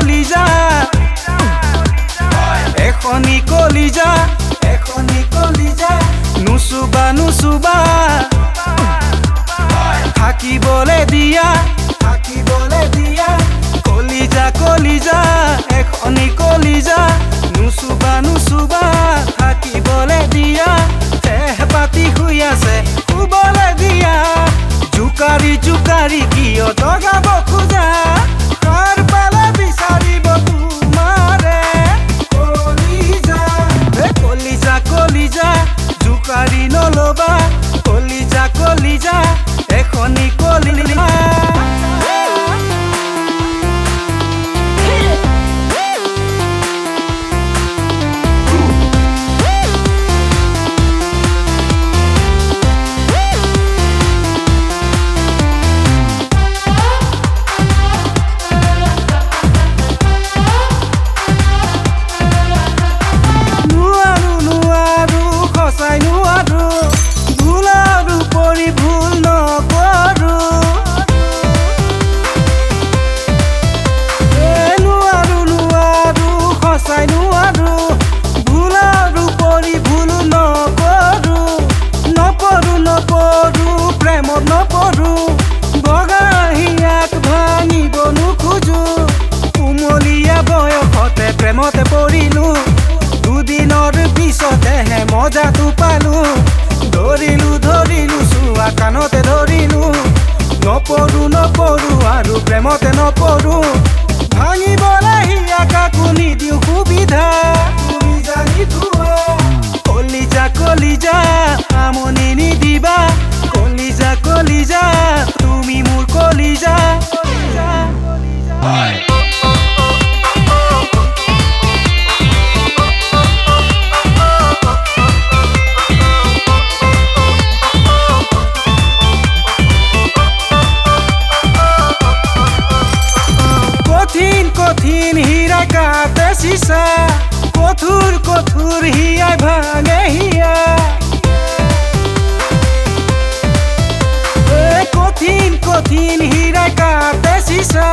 কলিজা এখনি কলিজা নুচুবা নুচুবা থাকিবলে দিয়া কলিজা কলিজা এখনি কলিজা নুচুবা নুচুবা থাকিবলে দিয়া তেহ পাতি শুই আছে শুবলে দিয়া জুকাৰি জুকাৰি কিয় জগাব খোজা কাৰ পালে বিচাৰিব তোমাৰে কলিজা কলিজা কলিজা জুকাৰি নলবা কলিজা কলিজা এখনি কলিজা প্ৰেমতে পৰিলো দুদিনৰ পিছতেহে মজাটো পালো ধৰিলো চুৱা কাণতে ধৰিলো নপৰো আৰু প্ৰেমতে নপৰো ভাঙিবলৈ হিয়া কাকো নিদিওঁ সুবিধা তুমি জানি থোৱা কলিজা কলিজা আমনি নিদিবা কলিজা কলিজা তুমি মোৰ কলিজা কঠিন হীৰা কাটে চিচা কঠোৰ হিয়াই ভাঙে হিয়া কঠিন হীৰা কাটে চিচা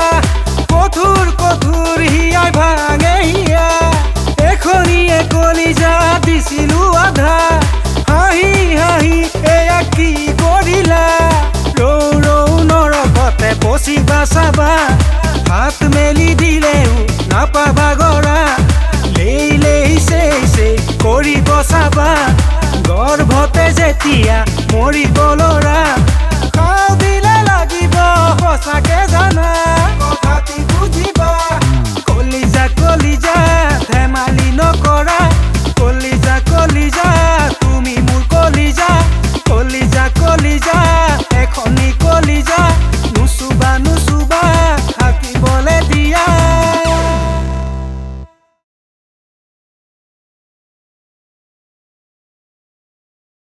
কঠোৰ হিয়াই ভাঙে হিয়া এখনিয়ে কলিজা দিছিলো আধা হাঁহি এয়া কি কৰিলা ৰৌ নৰকতে পচিবা চাবা হাত মেলি দিলেও নাপাবা গৰা লেই কৰিব চাবা গৰ্ভতে যেতিয়া মৰিব লৰা খাও দিলে লাগিব সঁচাকে জানা কথাটি বুজিবা কলিজা কলিজা ধেমালি নকৰা কলিজা কলিজা তুমি মোৰ কলিজা কলিজা কলিজা